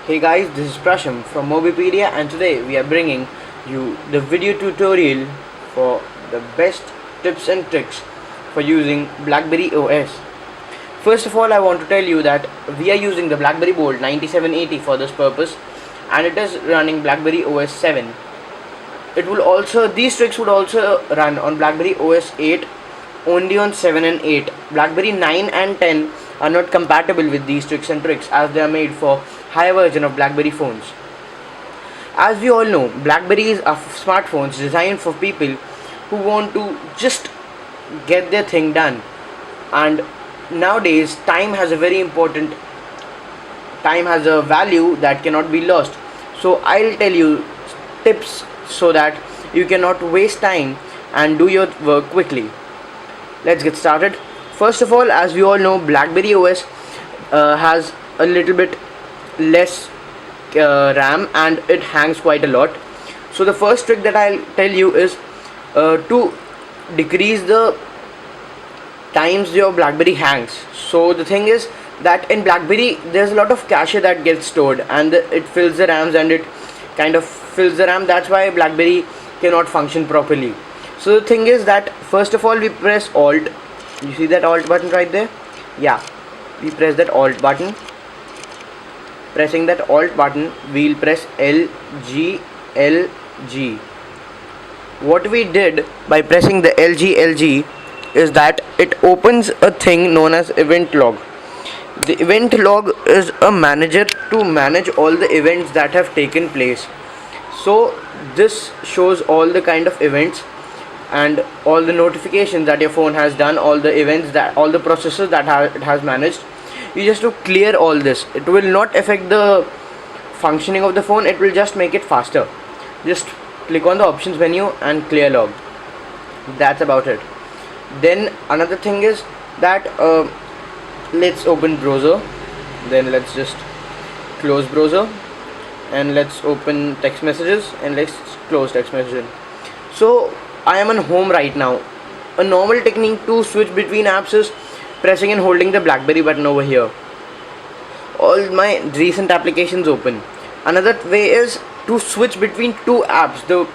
Hey guys, this is Prasham from Mobipedia, and today we are bringing you the video tutorial for the best tips and tricks for using BlackBerry OS. First of all, I want to tell you that we are using the BlackBerry Bold 9780 for this purpose, and it is running BlackBerry OS 7. These tricks would also run on BlackBerry OS 8 only on 7 and 8. BlackBerry 9 and 10 are not compatible with these tricks and tricks as they are made for higher version of BlackBerry phones. As we all know, BlackBerries are smartphones designed for people who want to just get their thing done. And nowadays, time has a value that cannot be lost. So I'll tell you tips so that you cannot waste time and do your work quickly. Let's get started. First of all, as we all know, BlackBerry OS has a little bit less RAM and it hangs quite a lot. So the first trick that I'll tell you is to decrease the times your BlackBerry hangs. So the thing is that in BlackBerry there's a lot of cache that gets stored, and it fills the RAMs and it kind of fills the RAM. That's why BlackBerry cannot function properly. So the thing is that first of all we press Alt. You see that Alt button right there? Yeah, we press that Alt button. Pressing that Alt button, we'll press LG. What we did by pressing the LG is that it opens a thing known as event log. The event log is a manager to manage all the events that have taken place. So this shows all the kind of events and all the notifications that your phone has done, all the events, that all the processes that it has managed. You just to clear all this. It will not affect the functioning of the phone, it will just make it faster. Just click on the options menu and clear log. That's about it. Then another thing is that let's open browser, then let's just close browser, and let's open text messages, and let's close text messaging. So I am on home right now. A normal technique to switch between apps is pressing and holding the BlackBerry button over here. All my recent applications open. Another way is to switch between two apps, the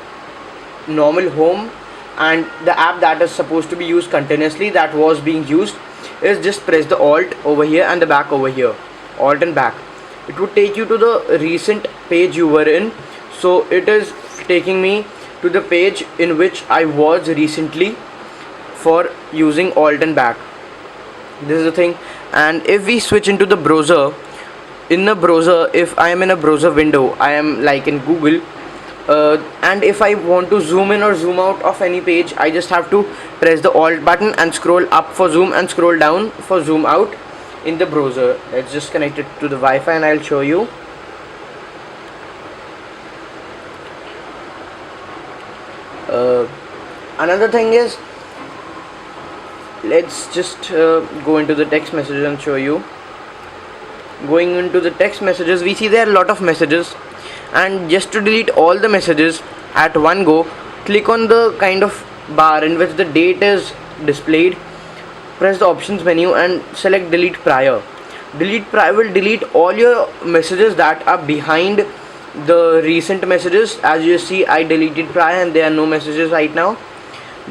normal home and the app that is supposed to be used continuously, that was being used, is just press the Alt over here and the back over here. Alt and back. It would take you to the recent page you were in. So it is taking me to the page in which I was recently for using Alt and back. This is the thing. And if we switch into the browser, in the browser, if I am in a browser window, I am like in Google, and if I want to zoom in or zoom out of any page, I just have to press the Alt button and scroll up for zoom and scroll down for zoom out in the browser. Let's just connect it to the Wi-Fi and I'll show you. Another thing is, let's just go into the text messages and show you. Going into the text messages, we see there are a lot of messages, and just to delete all the messages at one go, click on the kind of bar in which the date is displayed, press the options menu and select delete prior. Delete prior will delete all your messages that are behind the recent messages. As you see, I deleted prior and there are no messages right now.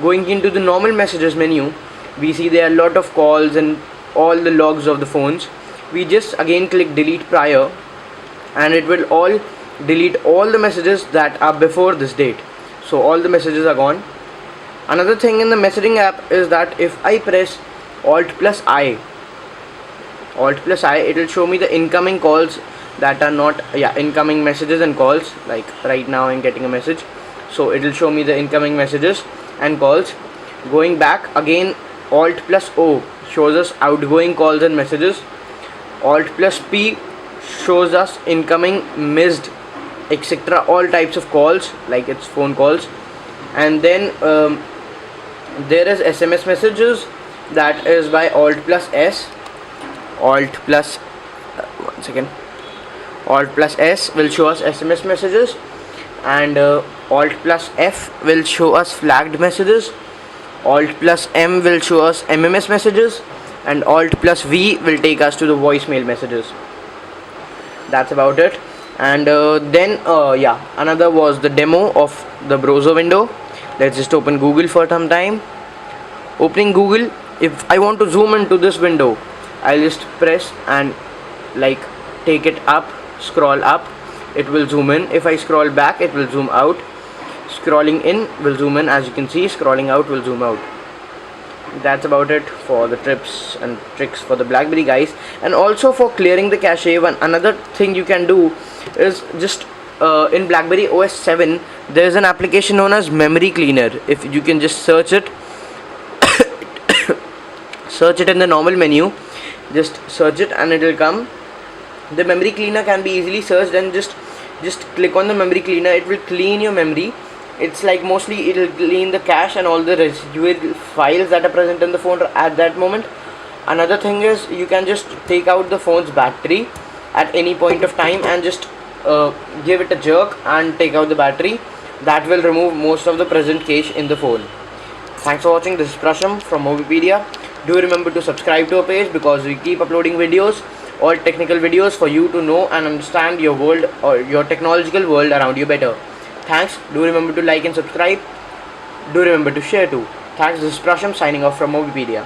Going into the normal messages menu, we see there are a lot of calls and all the logs of the phones. We just again click delete prior and it will all delete all the messages that are before this date. So all the messages are gone. Another thing in the messaging app is that if I press Alt plus I, it will show me the incoming calls that are not, incoming messages and calls. Like right now I'm getting a message, so it will show me the incoming messages and calls. Going back again, Alt plus O shows us outgoing calls and messages. Alt plus P shows us incoming, missed, etc., all types of calls, like it's phone calls. And then there is SMS messages, that is by Alt plus S. Alt plus S will show us SMS messages, and Alt plus F will show us flagged messages. Alt plus M will show us MMS messages, and Alt plus V will take us to the voicemail messages. That's about it. And then yeah, another was the demo of the browser window. Let's just open Google for some time. Opening Google, if I want to zoom into this window, I'll just press and like take it up, scroll up, it will zoom in. If I scroll back, it will zoom out. Scrolling in will zoom in, as you can see. Scrolling out will zoom out. That's about it for the tips and tricks for the BlackBerry, guys. And also for clearing the cache, another thing you can do is just in BlackBerry OS 7 there's an application known as Memory Cleaner. If you can just search it search it in the normal menu, just search it and it will come. The Memory Cleaner can be easily searched, and just click on the Memory Cleaner. It will clean your memory. It's like mostly it will clean the cache and all the residual files that are present in the phone at that moment. Another thing is you can just take out the phone's battery at any point of time and just give it a jerk and take out the battery. That will remove most of the present cache in the phone. Thanks for watching. This is Prasham from Mobipedia. Do remember to subscribe to our page because we keep uploading videos, all technical videos, for you to know and understand your world or your technological world around you better. Thanks. Do remember to like and subscribe. Do remember to share too. Thanks. This is Prasham signing off from Mobipedia.